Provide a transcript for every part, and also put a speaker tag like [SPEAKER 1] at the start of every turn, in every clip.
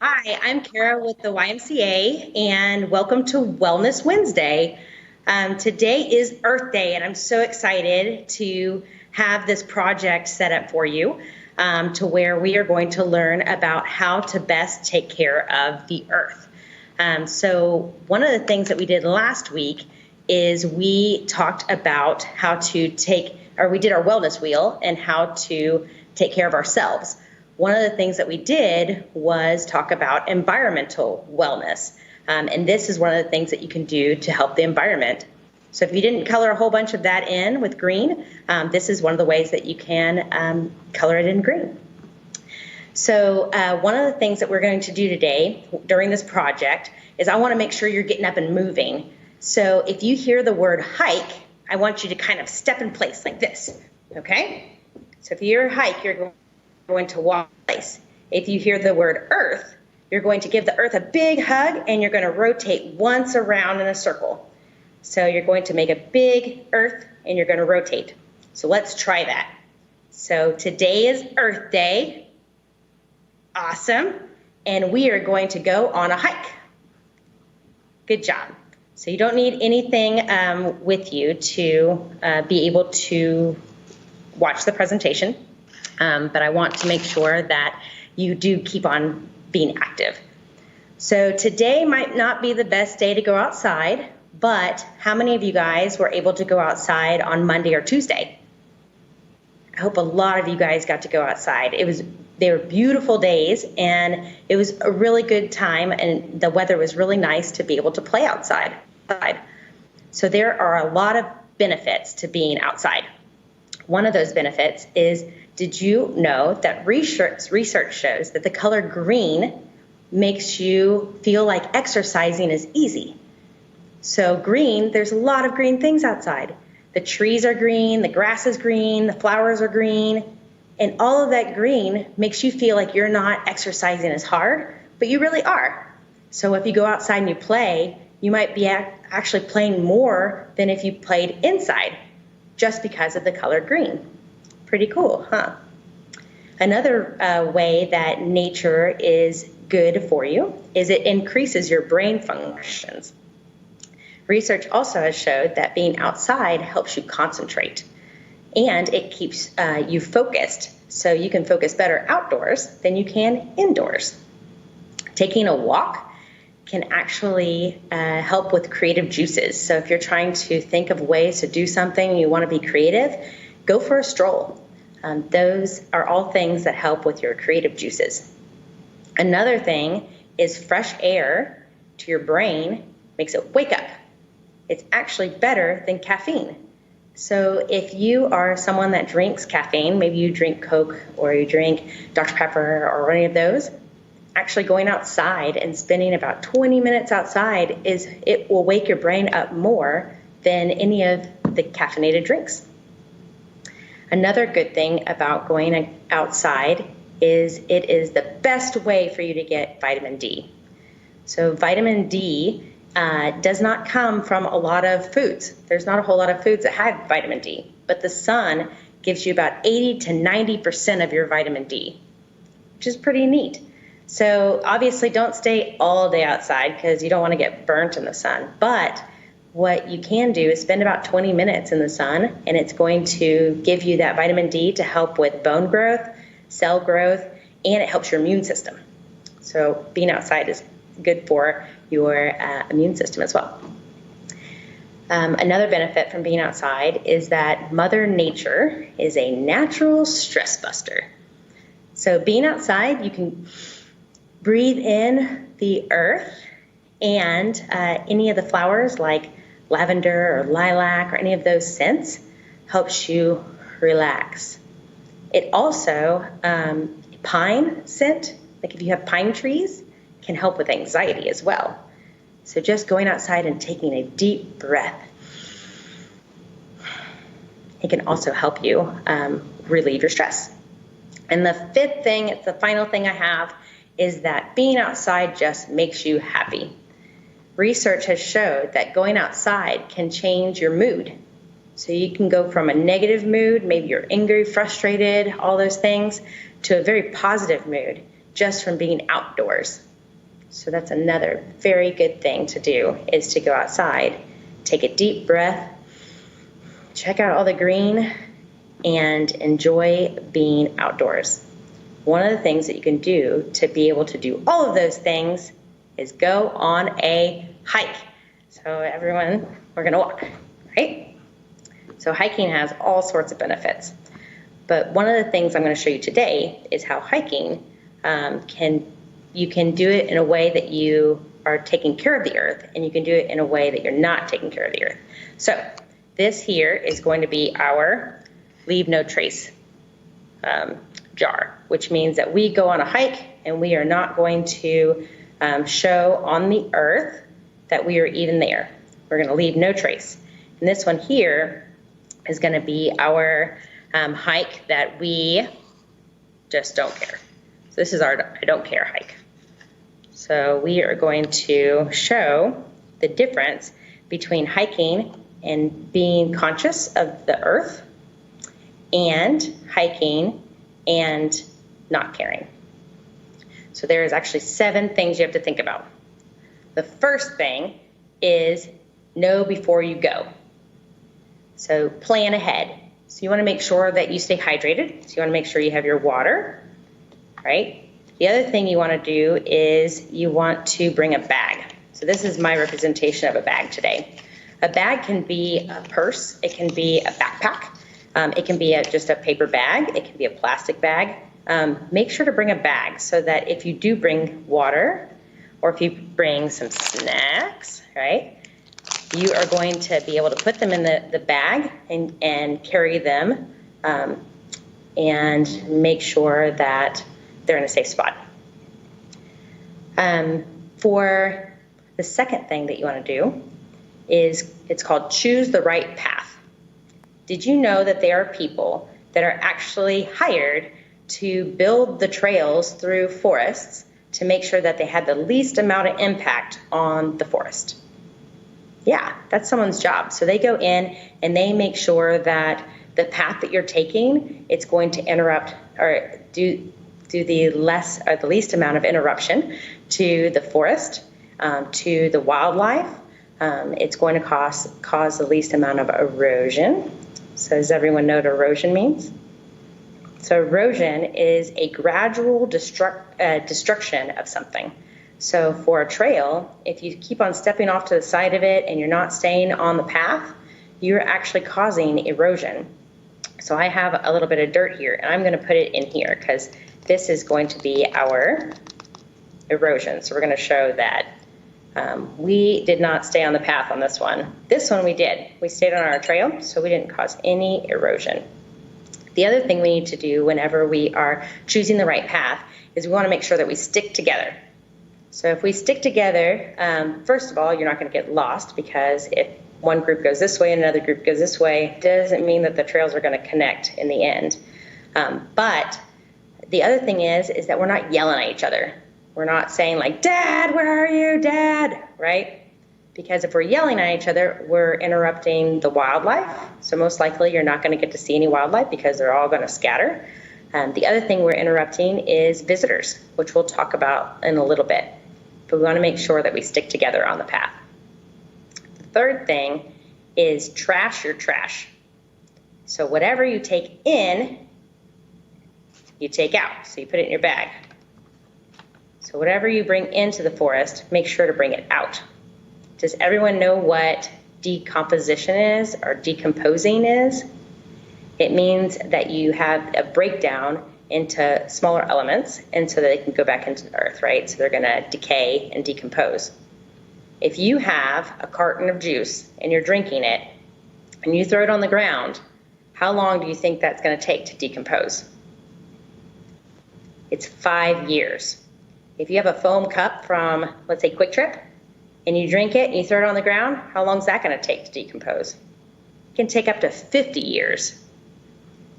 [SPEAKER 1] Hi, I'm Kara with the YMCA, and welcome to Wellness Wednesday. Today is Earth Day, and I'm so excited to have this project set up for you to where we are going to learn about how to best take care of the Earth. So one of the things that we did last week is we talked about how to we did our wellness wheel and how to take care of ourselves. One of the things that we did was talk about environmental wellness. And this is one of the things that you can do to help the environment. So if you didn't color a whole bunch of that in with green, this is one of the ways that you can color it in green. So one of the things that we're going to do today during this project is I want to make sure you're getting up and moving. So if you hear the word hike, I want you to kind of step in place like this, okay? So if you hear hike, you're going to walk in place. If you hear the word earth, you're going to give the earth a big hug and you're going to rotate once around in a circle. So you're going to make a big earth and you're going to rotate. So let's try that. So today is Earth Day. Awesome. And we are going to go on a hike. Good job. So you don't need anything with you to be able to watch the presentation. But I want to make sure that you do keep on being active. So today might not be the best day to go outside, but how many of you guys were able to go outside on Monday or Tuesday? I hope a lot of you guys got to go outside. They were beautiful days and it was a really good time and the weather was really nice to be able to play outside. So there are a lot of benefits to being outside. One of those benefits is, did you know that research shows that the color green makes you feel like exercising is easy? So green, there's a lot of green things outside. The trees are green, the grass is green, the flowers are green, and all of that green makes you feel like you're not exercising as hard, but you really are. So if you go outside and you play, you might be actually playing more than if you played inside, just because of the color green. Pretty cool, huh? Another way that nature is good for you is it increases your brain functions. Research also has showed that being outside helps you concentrate and it keeps you focused. So you can focus better outdoors than you can indoors. Taking a walk can actually help with creative juices. So if you're trying to think of ways to do something, you want to be creative, go for a stroll. Those are all things that help with your creative juices. Another thing is fresh air to your brain makes it wake up. It's actually better than caffeine. So if you are someone that drinks caffeine, maybe you drink Coke or you drink Dr. Pepper or any of those, actually going outside and spending about 20 minutes outside it will wake your brain up more than any of the caffeinated drinks. Another good thing about going outside is it is the best way for you to get vitamin D. So vitamin D does not come from a lot of foods. There's not a whole lot of foods that have vitamin D, but the sun gives you about 80 to 90% of your vitamin D, which is pretty neat. So obviously don't stay all day outside because you don't want to get burnt in the sun. But what you can do is spend about 20 minutes in the sun and it's going to give you that vitamin D to help with bone growth, cell growth, and it helps your immune system. So being outside is good for your immune system as well. Another benefit from being outside is that Mother Nature is a natural stress buster. So being outside, you can breathe in the earth and any of the flowers like lavender or lilac or any of those scents helps you relax. It also, pine scent, like if you have pine trees, can help with anxiety as well. So just going outside and taking a deep breath, it can also help you relieve your stress. And the fifth thing, it's the final thing I have, is that being outside just makes you happy. Research has showed that going outside can change your mood. So you can go from a negative mood, maybe you're angry, frustrated, all those things, to a very positive mood just from being outdoors. So that's another very good thing to do, is to go outside, take a deep breath, check out all the green, and enjoy being outdoors. One of the things that you can do to be able to do all of those things is go on a hike. So everyone, we're gonna walk, right? So hiking has all sorts of benefits. But one of the things I'm gonna show you today is how hiking you can do it in a way that you are taking care of the earth, and you can do it in a way that you're not taking care of the earth. So this here is going to be our leave no trace jar, which means that we go on a hike and we are not going to show on the earth that we are even there. We're going to leave no trace. And this one here is going to be our hike that we just don't care. So this is our I don't care hike. So we are going to show the difference between hiking and being conscious of the earth, and hiking and not caring. So there is actually 7 things you have to think about. The first thing is know before you go. So plan ahead. So you want to make sure that you stay hydrated. So you want to make sure you have your water, right? The other thing you want to do is you want to bring a bag. So this is my representation of a bag today. A bag can be a purse, it can be a backpack, it can be just a paper bag, it can be a plastic bag. Make sure to bring a bag so that if you do bring water, or if you bring some snacks, right, you are going to be able to put them in the bag and carry them and make sure that they're in a safe spot. For the second thing that you want to do is it's called choose the right path. Did you know that there are people that are actually hired to build the trails through forests to make sure that they had the least amount of impact on the forest? Yeah, that's someone's job. So they go in and they make sure that the path that you're taking, it's going to interrupt or do the least amount of interruption to the forest, to the wildlife. It's going to cause the least amount of erosion. So does everyone know what erosion means? So erosion is a gradual destruction of something. So for a trail, if you keep on stepping off to the side of it and you're not staying on the path, you're actually causing erosion. So I have a little bit of dirt here, and I'm going to put it in here because this is going to be our erosion. So we're going to show that we did not stay on the path on this one. This one we did. We stayed on our trail, so we didn't cause any erosion. The other thing we need to do whenever we are choosing the right path is we want to make sure that we stick together. So if we stick together, first of all, you're not going to get lost, because if one group goes this way and another group goes this way, it doesn't mean that the trails are going to connect in the end. But the other thing is that we're not yelling at each other. We're not saying like, "Dad, where are you, Dad?" Right? Because if we're yelling at each other, we're interrupting the wildlife. So most likely you're not going to get to see any wildlife because they're all going to scatter. The other thing we're interrupting is visitors, which we'll talk about in a little bit. But we want to make sure that we stick together on the path. The third thing is trash your trash. So whatever you take in, you take out. So you put it in your bag. So whatever you bring into the forest, make sure to bring it out. Does everyone know what decomposition is, or decomposing is? It means that you have a breakdown into smaller elements, and so that they can go back into the earth, right? So they're going to decay and decompose. If you have a carton of juice and you're drinking it and you throw it on the ground, how long do you think that's going to take to decompose? It's 5 years. If you have a foam cup from, let's say, Quick Trip, and you drink it and you throw it on the ground, how long is that going to take to decompose? It can take up to 50 years.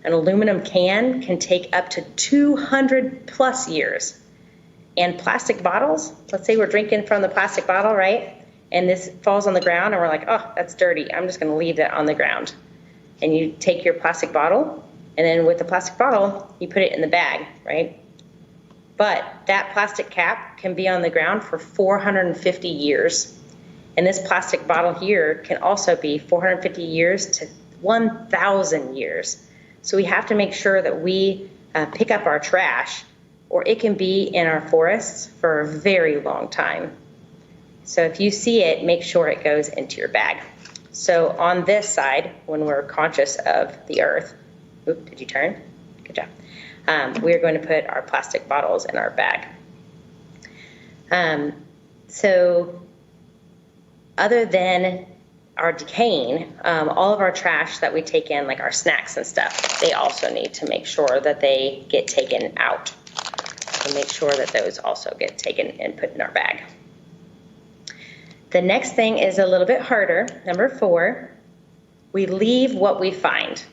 [SPEAKER 1] An aluminum can take up to 200 plus years. And plastic bottles, let's say we're drinking from the plastic bottle, right? And this falls on the ground and we're like, "Oh, that's dirty. I'm just going to leave that on the ground." And you take your plastic bottle, and then with the plastic bottle, you put it in the bag, right? But that plastic cap can be on the ground for 450 years. And this plastic bottle here can also be 450 years to 1,000 years. So we have to make sure that we pick up our trash, or it can be in our forests for a very long time. So if you see it, make sure it goes into your bag. So on this side, when we're conscious of the earth, oop, did you turn? Good job. We're going to put our plastic bottles in our bag. So other than our decaying, all of our trash that we take in, like our snacks and stuff, they also need to make sure that they get taken out. So make sure that those also get taken and put in our bag. The next thing is a little bit harder. Number 4, we leave what we find.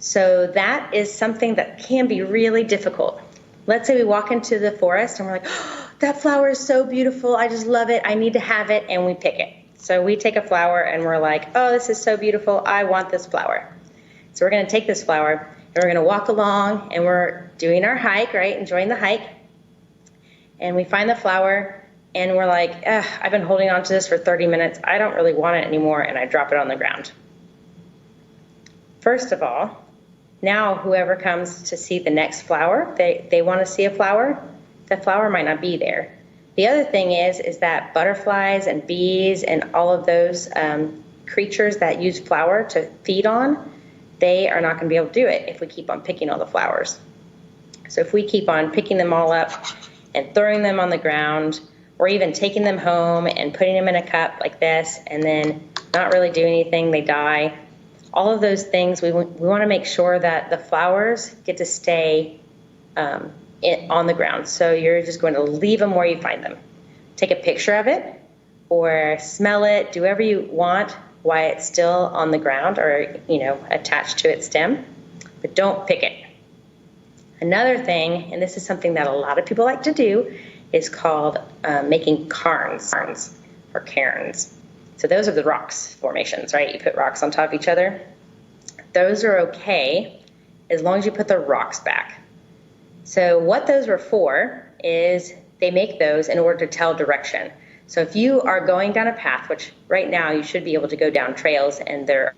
[SPEAKER 1] So that is something that can be really difficult. Let's say we walk into the forest and we're like, oh, that flower is so beautiful. I just love it. I need to have it. And we pick it. So we take a flower and we're like, oh, this is so beautiful. I want this flower. So we're going to take this flower and we're going to walk along and we're doing our hike, right? Enjoying the hike. And we find the flower and we're like, I've been holding on to this for 30 minutes. I don't really want it anymore. And I drop it on the ground. First of all, now whoever comes to see the next flower, they want to see a flower, that flower might not be there. The other thing is that butterflies and bees and all of those creatures that use flour to feed on, they are not going to be able to do it if we keep on picking all the flowers. So if we keep on picking them all up and throwing them on the ground, or even taking them home and putting them in a cup like this and then not really do anything, they die. All of those things, we want to make sure that the flowers get to stay on the ground. So you're just going to leave them where you find them. Take a picture of it or smell it, do whatever you want while it's still on the ground or, attached to its stem, but don't pick it. Another thing, and this is something that a lot of people like to do, is called making cairns or cairns. So those are the rocks formations, right? You put rocks on top of each other. Those are okay as long as you put the rocks back. So what those were for is they make those in order to tell direction. So if you are going down a path, which right now you should be able to go down trails and they're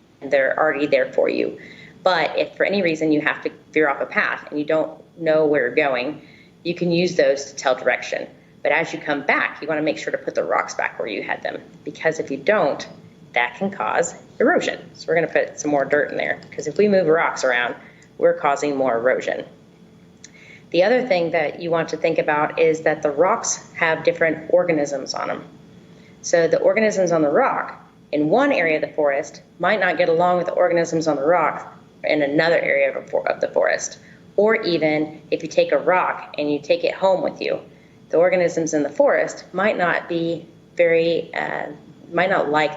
[SPEAKER 1] already there for you. But if for any reason you have to veer off a path and you don't know where you're going, you can use those to tell direction. But as you come back, you want to make sure to put the rocks back where you had them, because if you don't, that can cause erosion. So we're going to put some more dirt in there, because if we move rocks around, we're causing more erosion. The other thing that you want to think about is that the rocks have different organisms on them. So the organisms on the rock in one area of the forest might not get along with the organisms on the rock in another area of the forest. Or even if you take a rock and you take it home with you, the organisms in the forest might not like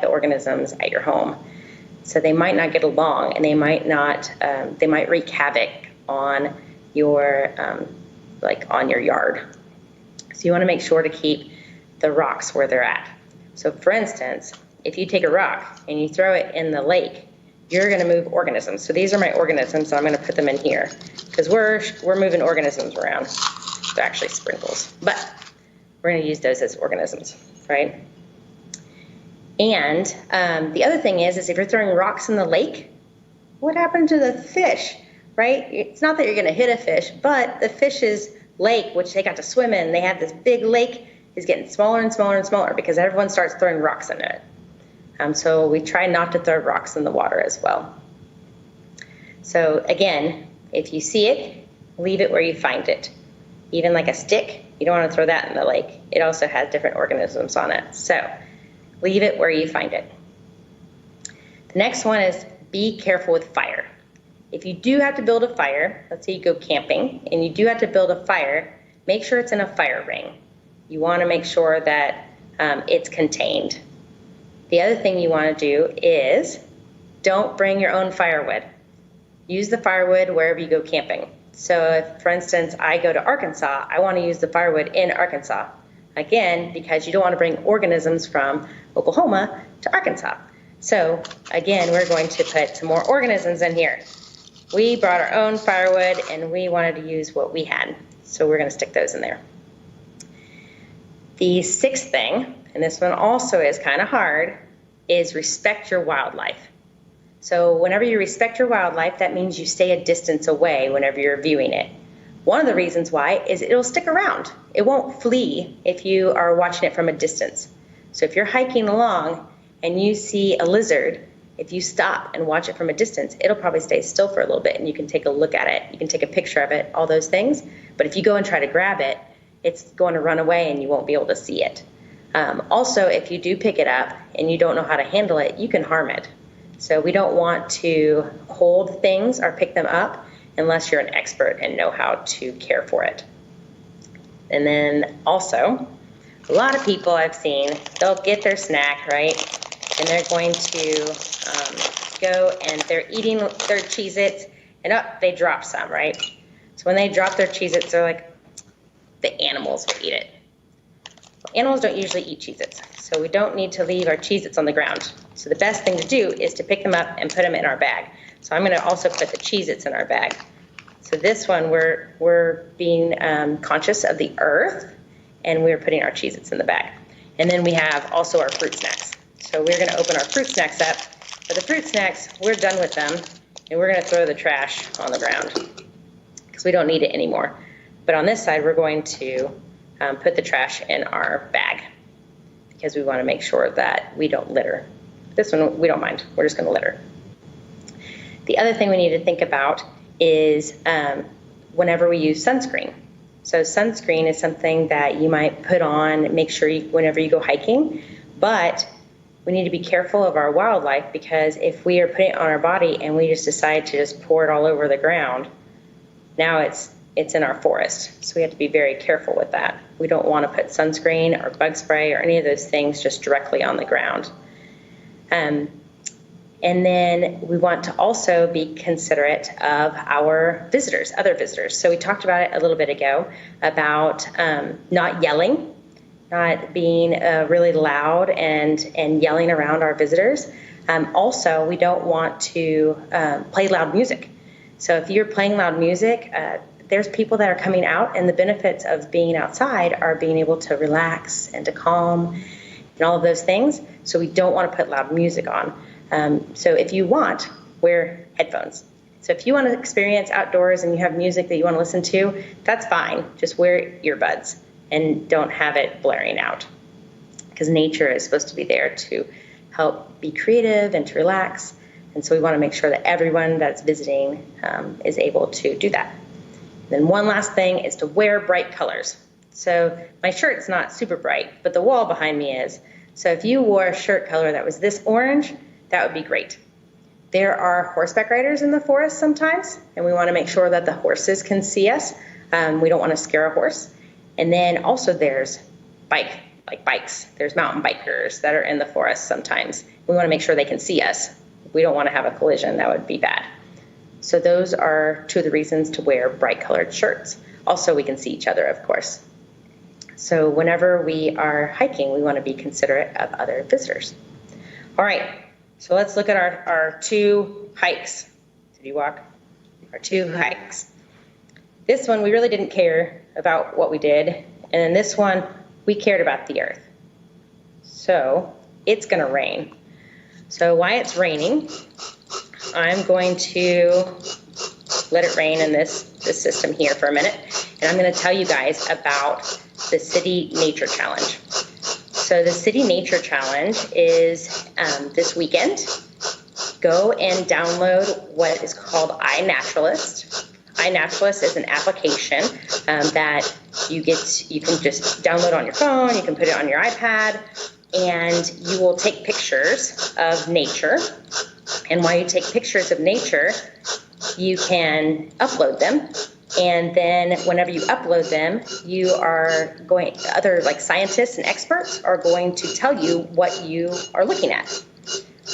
[SPEAKER 1] the organisms at your home. So they might not get along, and they might wreak havoc on your yard. So you want to make sure to keep the rocks where they're at. So for instance, if you take a rock and you throw it in the lake, you're going to move organisms. So these are my organisms, so I'm going to put them in here because we're moving organisms around. They're actually sprinkles, but we're going to use those as organisms, right? And the other thing is if you're throwing rocks in the lake, what happened to the fish, right? It's not that you're going to hit a fish, but the fish's lake, which they got to swim in, they have this big lake, is getting smaller and smaller and smaller because everyone starts throwing rocks in it. So we try not to throw rocks in the water as well. So again, if you see it, leave it where you find it. Even like a stick, you don't want to throw that in the lake. It also has different organisms on it. So leave it where you find it. The next one is be careful with fire. If you do have to build a fire, let's say you go camping and you do have to build a fire, make sure it's in a fire ring. You want to make sure that it's contained. The other thing you want to do is don't bring your own firewood. Use the firewood wherever you go camping. So if, for instance, I go to Arkansas, I want to use the firewood in Arkansas. Again, because you don't want to bring organisms from Oklahoma to Arkansas. So again, we're going to put some more organisms in here. We brought our own firewood and we wanted to use what we had. So we're going to stick those in there. The sixth thing, and this one also is kind of hard, is respect your wildlife. So whenever you respect your wildlife, that means you stay a distance away whenever you're viewing it. One of the reasons why is it'll stick around. It won't flee if you are watching it from a distance. So if you're hiking along and you see a lizard, if you stop and watch it from a distance, it'll probably stay still for a little bit and you can take a look at it. You can take a picture of it, all those things. But if you go and try to grab it, it's going to run away and you won't be able to see it. Also, if you do pick it up and you don't know how to handle it, you can harm it. So we don't want to hold things or pick them up unless you're an expert and know how to care for it. And then also, a lot of people I've seen, they'll get their snack, right? And they're going to go and they're eating their Cheez-Its and they drop some, right? So when they drop their Cheez-Its, they're like, the animals will eat it. Well, animals don't usually eat Cheez-Its, so we don't need to leave our Cheez-Its on the ground. So the best thing to do is to pick them up and put them in our bag. So I'm going to also put the Cheez-Its in our bag. So this one, we're being conscious of the earth, and we're putting our Cheez-Its in the bag. And then we have also our fruit snacks. So we're going to open our fruit snacks up. For the fruit snacks, we're done with them, and we're going to throw the trash on the ground because we don't need it anymore. But on this side, we're going to put the trash in our bag because we want to make sure that we don't litter. This one, we don't mind. We're just going to litter. The other thing we need to think about is whenever we use sunscreen. So sunscreen is something that you might put on, make sure whenever you go hiking, but we need to be careful of our wildlife because if we are putting it on our body and we just decide to just pour it all over the ground, now it's in our forest. So we have to be very careful with that. We don't want to put sunscreen or bug spray or any of those things just directly on the ground. And then we want to also be considerate of our visitors, other visitors. So we talked about it a little bit ago about not yelling, not being really loud and yelling around our visitors. Also, we don't want to play loud music. So if you're playing loud music, there's people that are coming out, and the benefits of being outside are being able to relax and to calm and all of those things. So we don't want to put loud music on. So if you want, wear headphones. So if you want to experience outdoors and you have music that you want to listen to, that's fine. Just wear earbuds and don't have it blaring out because nature is supposed to be there to help be creative and to relax. And so we want to make sure that everyone that's visiting is able to do that. Then one last thing is to wear bright colors. So my shirt's not super bright, but the wall behind me is. So if you wore a shirt color that was this orange, that would be great. There are horseback riders in the forest sometimes, and we want to make sure that the horses can see us. We don't want to scare a horse. And then also there's bikes. There's mountain bikers that are in the forest sometimes. We want to make sure they can see us. We don't want to have a collision. That would be bad. So those are two of the reasons to wear bright colored shirts. Also, we can see each other, of course. So whenever we are hiking, we want to be considerate of other visitors. All right, so let's look at our two hikes. Did you walk? Our two hikes. This one, we really didn't care about what we did. And in this one, we cared about the earth. So it's going to rain. So while it's raining, I'm going to let it rain in this system here for a minute. And I'm going to tell you guys about the City Nature Challenge. So the City Nature Challenge is this weekend. Go and download what is called iNaturalist. iNaturalist is an application that you can just download on your phone. You can put it on your iPad, and you will take pictures of nature. And while you take pictures of nature, you can upload them. And then whenever you upload them, other scientists and experts are going to tell you what you are looking at.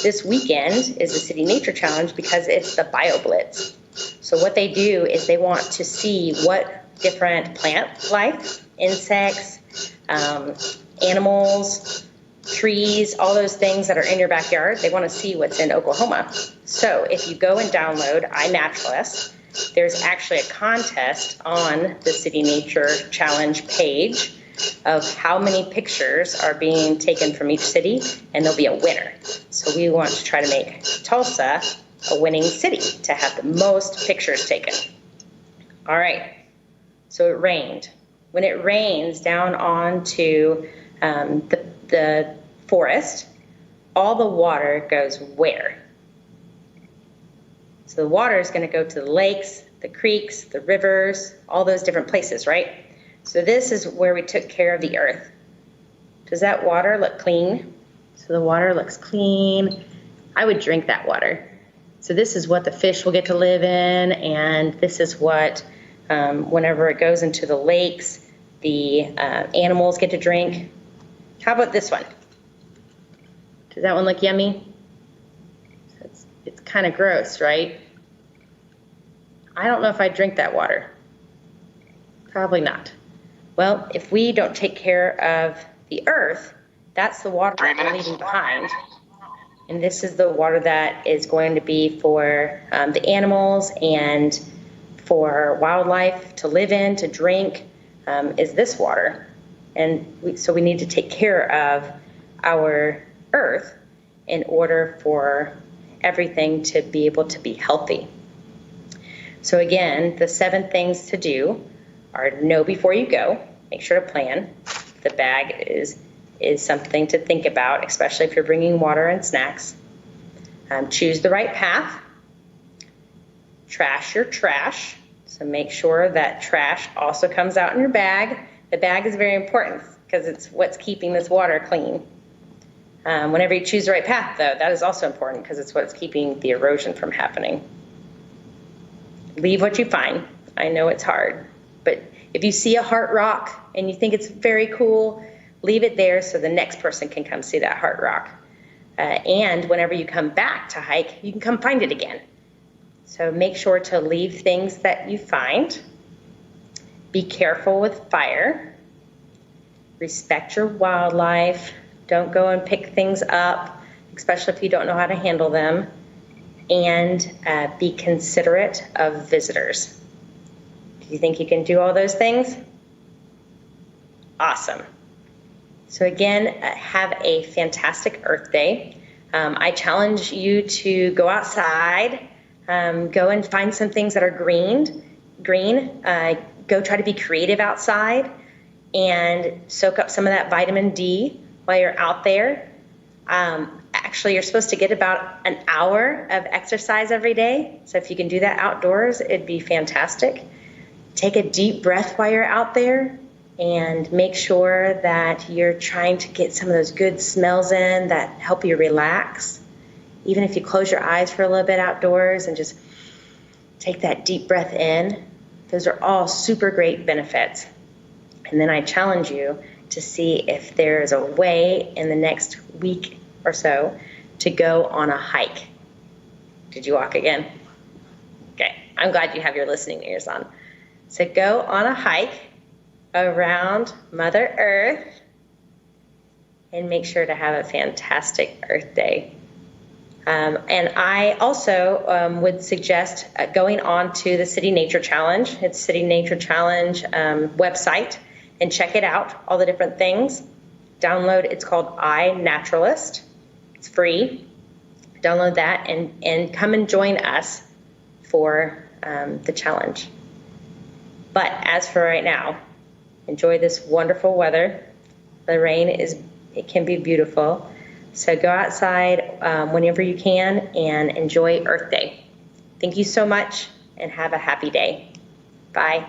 [SPEAKER 1] This weekend is the City Nature Challenge because it's the BioBlitz. So what they do is they want to see what different plant life, insects, animals, trees, all those things that are in your backyard, they want to see what's in Oklahoma. So if you go and download iNaturalist, there's actually a contest on the City Nature Challenge page of how many pictures are being taken from each city, and there'll be a winner. So we want to try to make Tulsa a winning city to have the most pictures taken. All right, so it rained. When it rains down onto the forest, all the water goes where? So the water is going to go to the lakes, the creeks, the rivers, all those different places, right? So this is where we took care of the earth. Does that water look clean? So the water looks clean. I would drink that water. So this is what the fish will get to live in, and this is what, whenever it goes into the lakes, the animals get to drink. How about this one? Does that one look yummy? It's kind of gross, right? I don't know if I'd drink that water. Probably not. Well, if we don't take care of the earth, that's the water that we're leaving behind. And this is the water that is going to be for the animals and for wildlife to live in, to drink, is this water. And so we need to take care of our earth in order for everything to be able to be healthy. So again, the 7 things to do are know before you go. Make sure to plan. The bag is something to think about, especially if you're bringing water and snacks. Choose the right path. Trash your trash. So make sure that trash also comes out in your bag. The bag is very important because it's what's keeping this water clean. Whenever you choose the right path, though, that is also important because it's what's keeping the erosion from happening. Leave what you find. I know it's hard, but if you see a heart rock and you think it's very cool, leave it there so the next person can come see that heart rock. And whenever you come back to hike, you can come find it again. So make sure to leave things that you find. Be careful with fire. Respect your wildlife. Don't go and pick things up, especially if you don't know how to handle them. And be considerate of visitors. Do you think you can do all those things? Awesome. So again, have a fantastic Earth Day. I challenge you to go outside, go and find some things that are green. Go try to be creative outside and soak up some of that vitamin D while you're out there. Actually, you're supposed to get about an hour of exercise every day. So if you can do that outdoors, it'd be fantastic. Take a deep breath while you're out there and make sure that you're trying to get some of those good smells in that help you relax. Even if you close your eyes for a little bit outdoors and just take that deep breath in, those are all super great benefits. And then I challenge you to see if there's a way in the next week or so to go on a hike. Did you walk again? Okay, I'm glad you have your listening ears on. So go on a hike around Mother Earth and make sure to have a fantastic Earth Day. And I also would suggest going on to the City Nature Challenge. It's City Nature Challenge website, and check it out, all the different things. Download, it's called iNaturalist. It's free. Download that and come and join us for the challenge. But as for right now, enjoy this wonderful weather. The rain it can be beautiful. So go outside whenever you can and enjoy Earth Day. Thank you so much and have a happy day. Bye.